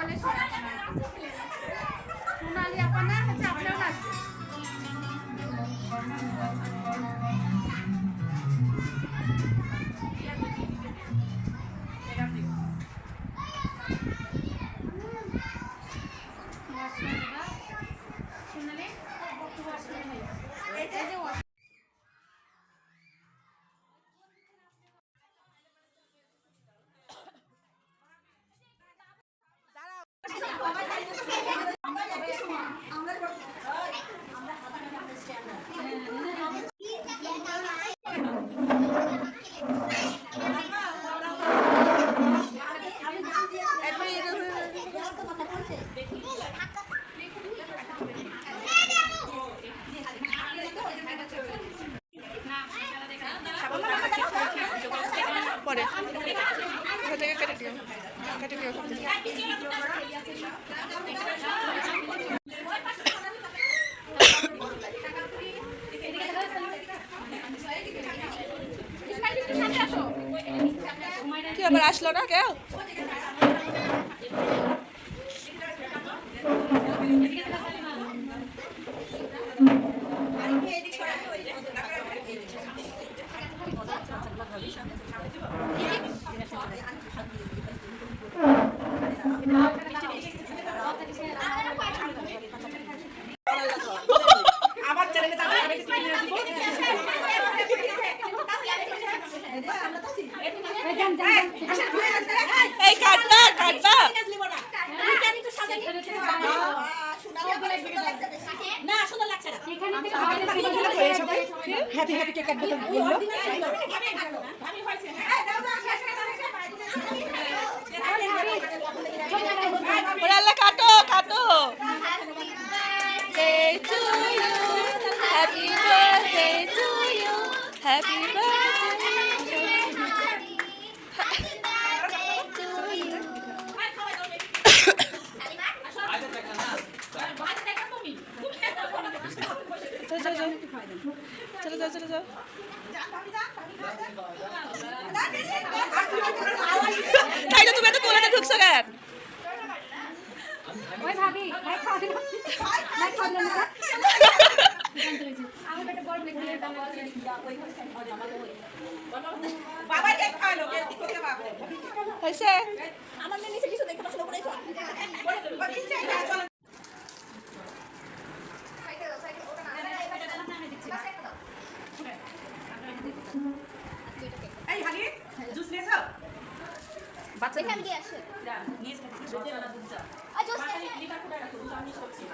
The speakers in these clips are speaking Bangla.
বলে সোনালি আপা না হচ্ছে আপনার কাছে পরে কেটে দিও কি আবার আসলো না কেউ এই কাটবা কাটবা না সুন্দর লাগছে না হ্যাপি হ্যাপি কেক কাটবে তো কাটো কাটো happy birthday to you happy চলো যাও চলো যাও তাই তো তুমি এত কোলে ঢুকছো কেন ওই ভাবি ভাই খাওয়া দিন ভাই খাওয়া দিন না আমি বেটা বড় দেখে বাবা কেক খাওয়ালো কেক করতে বাবা হইছে আমার নিচে কিছু দেখতে পাচ্ছ উপরে চল চল এই হানি জুস নিয়েছো বাচ্চা এখান দিয়ে আসে না নিয়ে এসেছি সত্যি না দুধ চা আর জোস লিভার কোটা রাখো দুধ আমি সবজি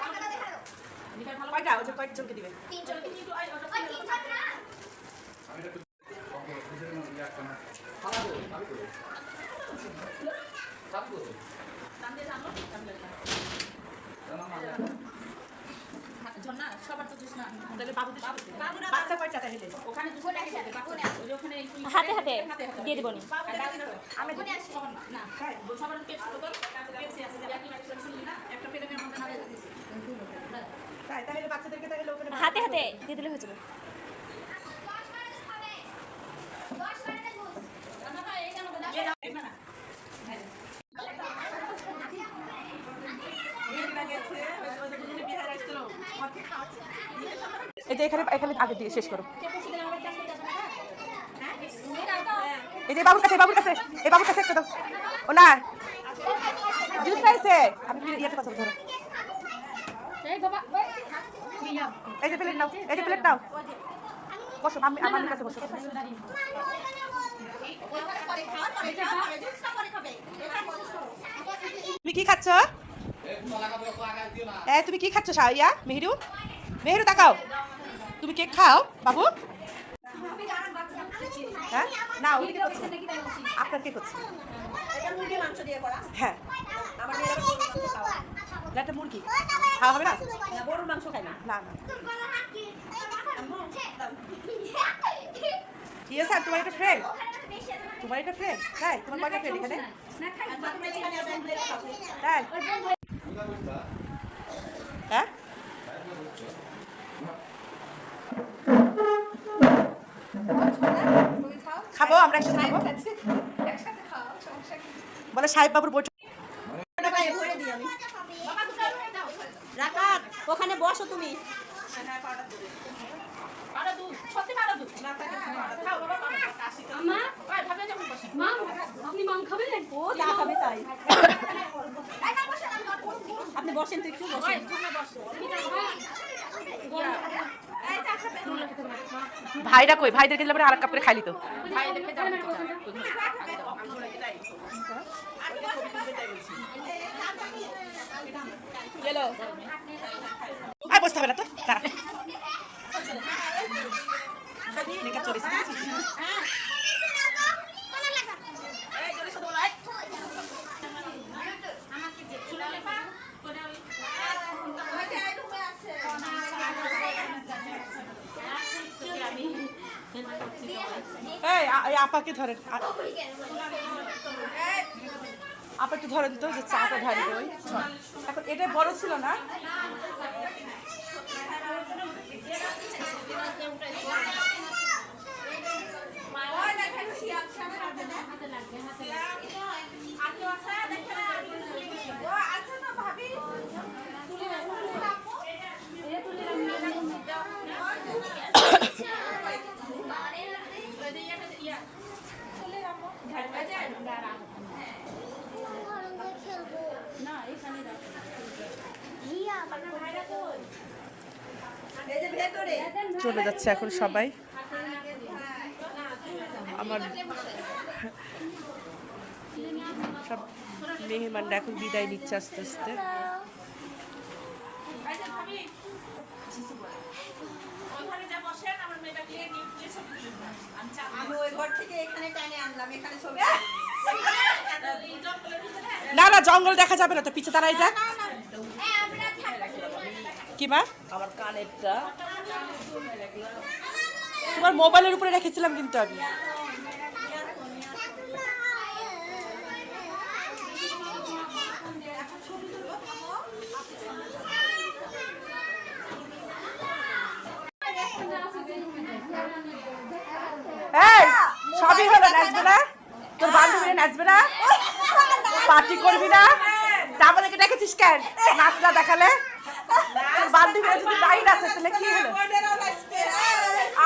টাকা দেখা দাও লিভার ভালো কয়টা ওই যে কয়টা জনকে দিবে তিন জন কিন্তু আর তিন জন না ঝর্ণা সবার তো জুস না তাহলে বাবুদের বাচ্চা কয়টা তাহলে ওখানে জুস না খেতে বাবুনে ওখানে হাতে হাতে দিয়ে দেবো নি আমি কোনে আসি না সবার পেট বোতল পেপসি আছে যে আপনি একটা শুনলি না একটা পেটের মধ্যে না দিছি তাই তাহলে বাচ্চাদেরকে তাহলে ওখানে হাতে হাতে দিয়ে দিলে হয়ে যাবে এই যে এখানে এখানে আগে দিয়ে শেষ করো এই যে বাবুর কাছে এই বাবুর কাছে একটা দাও ও না জুস খাইছে আমি ইয়াতে কথা ধরো এই বাবা এই যে প্লেট নাও এই যে প্লেট নাও বসো আমি আমার কাছে বসো তুমি কি খাচ্ছ তুমি কি খাচ্ছ সাইয়া মেহেরু মেহেরু তাকাও তুমি কেক খাও বাবু হ্যাঁ না ওই কি করছে আপনার কে করছে হ্যাঁ একটা মুরগি খাওয়া হবে না গরুর মাংস খাই না না না ইয়ে স্যার তোমার একটা ফ্রেন্ড তাই তোমার কয়টা ফ্রেন্ড এখানে তাই হ্যাঁ খাবো আমরা একসাথে খাবো বলে সাহেব বাবুর বই ওখানে বসো তুমি। হ্যাঁ পাউডার দেবে। পাড়া দুধ সত্যি পাড়া দুধ না থাকে খাও বাবা কাশি তো মা ওই ভাবে যখন বসে মা আপনি মাম খাবেন ও যা খাবে তাই। এই না বসে আপনি বসেন তো একটু ওই বসেন। তুমি বসো এই চা খাবে ভাইরা কই? ভাইদেরকে দিলে আর এক কাপ করে খাইলি তো। ভাই দেখে যাও গেলো। আর বসতে হবে না তো, দাঁড়া। মেকআপ চলেছে। এই জোরে শুধু বলো, এই। আমাকে যে চুলালে পা করে ওই এই আপাকে ধরেন, আপা একটু ধরেন তো, যে চাটা ঢালি ওই। এখন এটা বড় ছিল না? চলে যাচ্ছে এখন সবাই। আমার সব মেহমানরা এখন বিদায় নিচ্ছে আস্তে আস্তে। আমি ওই ঘর থেকে এখানে টানে আনলাম, এখানে ছবি। না না, জঙ্গল দেখা যাবে না তো, পিছে দাঁড়াই যাক। কি মা? আমার কানেরটা তোমার মোবাইলের উপরে রেখেছিলাম কিন্তু আমি। এই সবই হলো, নাচবে না? তোর বান্ধবীরা নাচবে না? পার্টি করবি না? তা আমাদেরকে ডেকেছিস কেন? নাচটা দেখালে তোর বান্ধবীরা যদি নাই নাচে তাহলে কি হলো?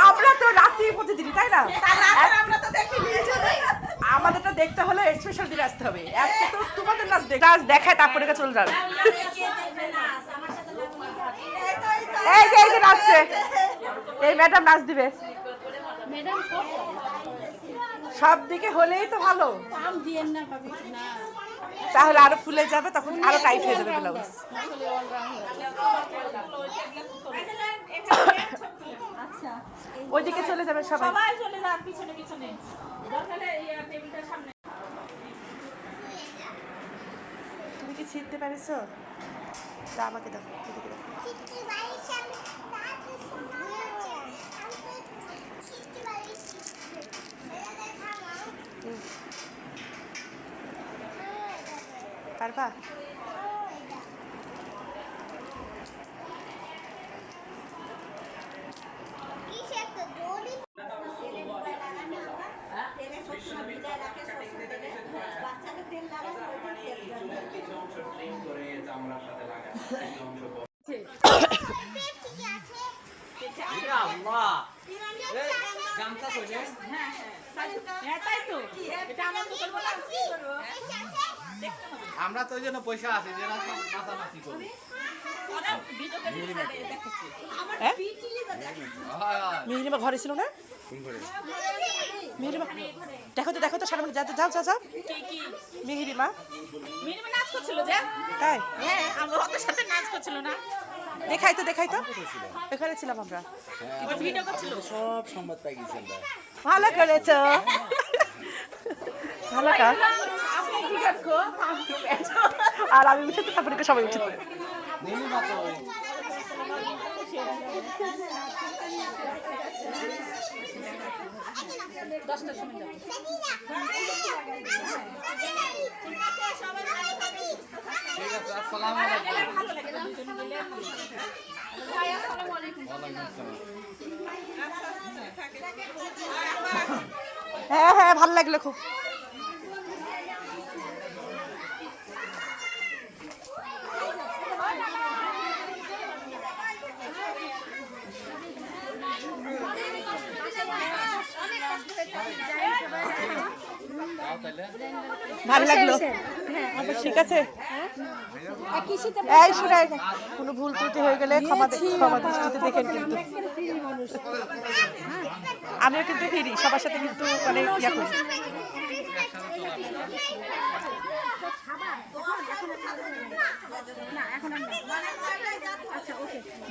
আমরা তো নাচি প্রতিদিনই, তাই না? আমাদেরটা দেখতে হলে স্পেশাল দিন আসতে হবে। আজকে তো তোমাদের নাচ দেখায় তারপরে চলে যাবে। এই যে এই যে নাচছে, এই ম্যাডাম নাচ দিবে। সব দিকে হলেই তো ভালো, তাহলে আরো ফুলে যাবে, তখন আরো টাইট হয়ে যাবে ব্লাউজ। ওইদিকে চলে যাবে সবাই। সবাই চলে যান পিছনে পিছনে দরকার এই টেবিলটার সামনে। তুমি কি ছিঁড়তে পারিছো? তা আমাকে দাও, এদিকে দাও। পারবা? আমরা তো ওই জন্য পয়সা আছে যে নাচানাচি করি। মিহিরিমা ঘরে ছিল না? মিহিরিমা দেখো তো, দেখো তো, সারা যাও যাও যাও যাও। মিহিরিমা মিনিমাম নাচ করছিল যে তাই? হ্যাঁ আমরা ওদের সাথে নাচ করছিল না দেখাই তো, দেখাই তো। এখানে ছিলাম আমরা। ওই ভিডিও করছিল সব সংবাদ পাই গেছি আমরা। ভালো করেছো, ভালো কাজ। আপনি কি করছো আর আমি উঠেছি, তারপরে সবাই উঠেছে। নীলিমা তো দশটার সময় যাবো ঠিক আছে। আসসালামু আলাইকুম। ভালো লাগে দুজন মিলে ভাই আসসালামু আলাইকুম ওয়ালাইকুম আসসালাম। হ্যাঁ হ্যাঁ, ভালো লাগলো খুব। ভালো লাগলো ঠিক আছে এই শুনে কোনো ভুল ত্রুটি হয়ে গেলে ক্ষমা দৃষ্টিতে দেখেন কিন্তু আমিও কিন্তু ফিরি সবার সাথে কিন্তু মানে ইয়া করি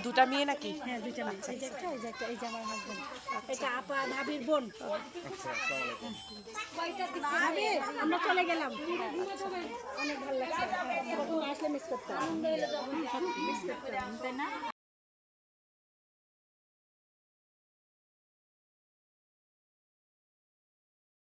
দুটা মেয়ে নাকি এটা আপা ভাবির বোন আমরা চলে গেলাম অনেক ভালো লাগছে আসলে মিস করতাম